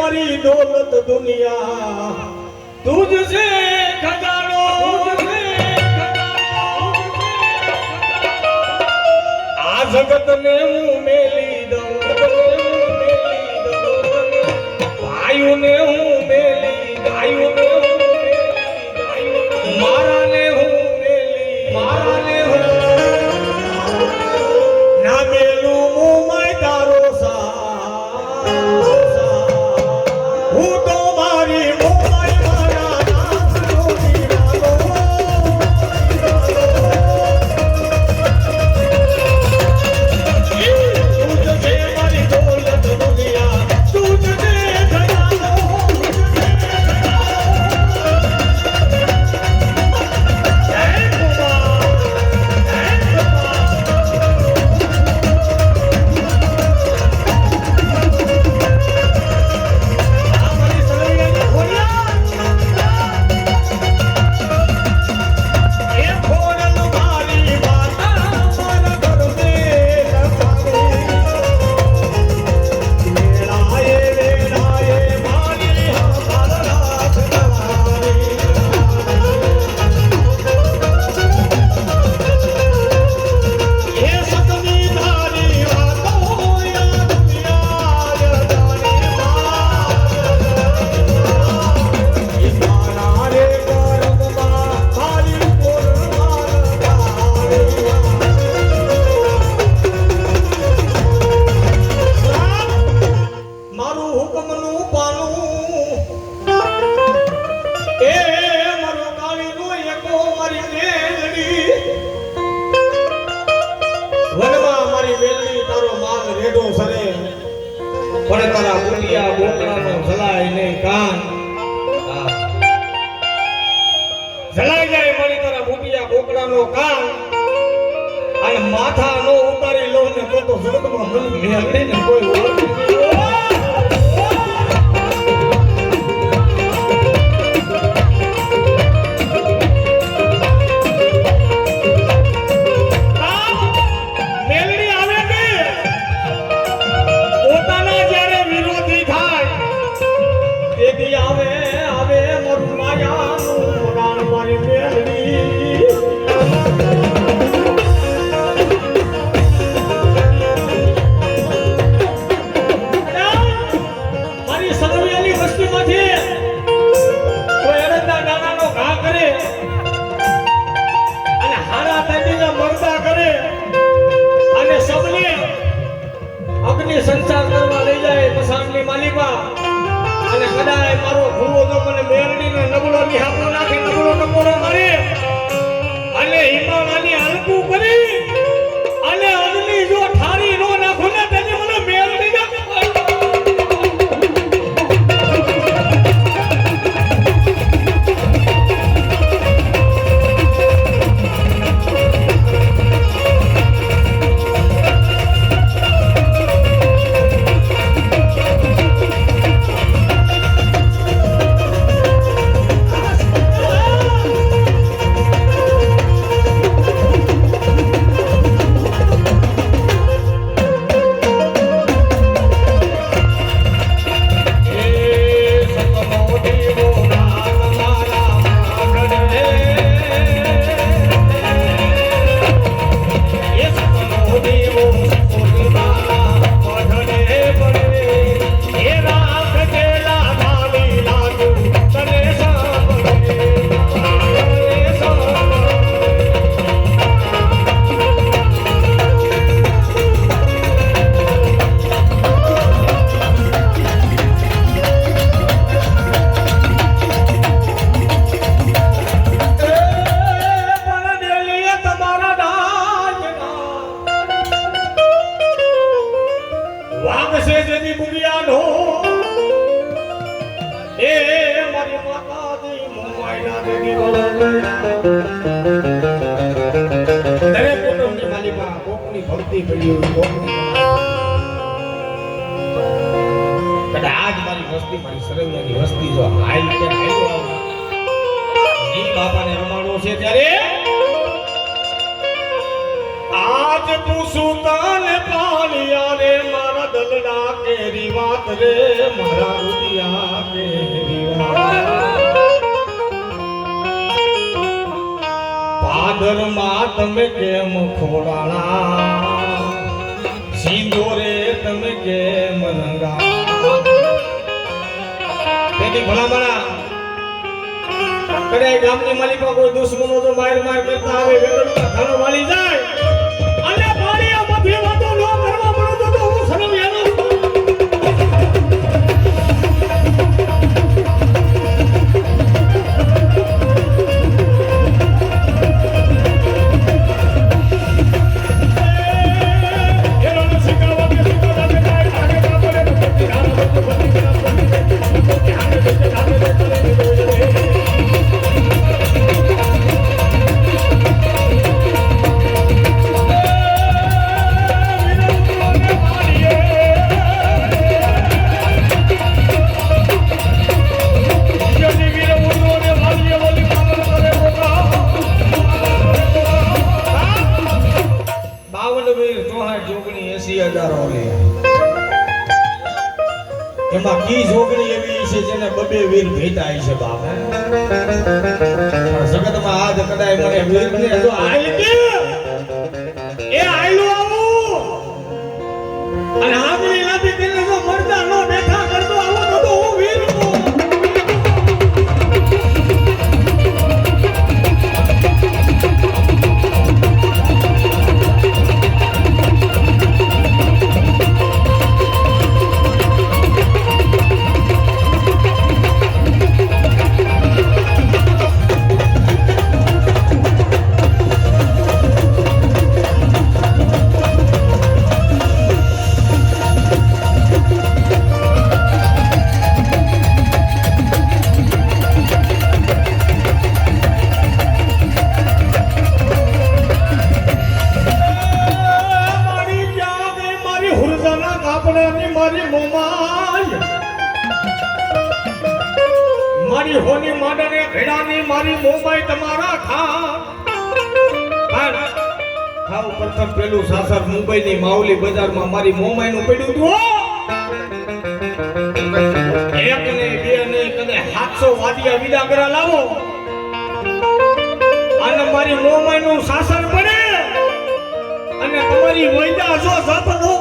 મારી દોલત દુનિયા તુજસે ખજાનો આ જગત ને હું મેલી દઉં ભાઈઓ ને હું મેલી ગાયો ને મારા ને હું મેલી મારા ને હું ના મેલું હું માય તારો હું તો મારી મોમાઈ મારા નામનો દીવાનો તુજસે મારી દોલત દુનિયા તુજસે ખજાનો પણ તારા બુટિયા બોકડાનો જલાય નહીં કાન જલાઈ જાય મારી તારા બુટિયા બોકડાનો કાન અને માથા નો ઉતારી લો ને તો જગતમાં મને મેળવી ને કોઈ ઓળખી સંસાર કરવા લઈ જાય મસાનની માલિકા અને કદાચ મારો ભૂવો જો મને મેરડીનો નબળો ની હાપો નાખી નબળો નબળો મારે અને હિમાલયની હલકું કરી અને અગ્નિ જો ઠારી નો નાખો ને તેને મને મેરડી ના ભક્તિ કરી કદાચ મારી વસ્તી મારી સરવૈયાની વસ્તી જો હાલ કે હાલ્યો ની બાપાને રમાડો છે ત્યારે આજ તું સુતાને પાલિયા રે મારા દલના કેરી વાત રે મારા રુદિયા કેરી વાત ભાદરમાં તમે કેમ ખોડાણા સિંદોરે તમે કેમ રંગા તેથી ભલામણા કદાચ ગામની માલિકા કોઈ દુશ્મનો તો માર માર કરતા આવે વેગડું ખાનો વાળી જાય અને પાણીયા બધી વાતો ન કરવા પડે તો હું શરમ યાનો એમાં કી જોગણી એવી છે જેને બબે વીર ભેટાય છે બાપ જગતમાં આજ કદાય મને વીર ને જો આઈ કે એ આઈલો આવું અને આંગળી લાંબી કરીને જો મરદા નો બેઠા કરતો આવો તો હું વીર છું મારી હોની માડને ભેડાની મારી મોબાઈ તમારા ખાવ પ્રથમ પેલું સાસર મુંબઈની માવલી બજારમાં મારી મોમાઈ નું પડ્યું હતું એક ને બે ને કને 700 વાડિયા વિદા કરા લાવો અને મારી મોમાઈ નું સાસર પડે અને તમારી વૈદા જો જપ નો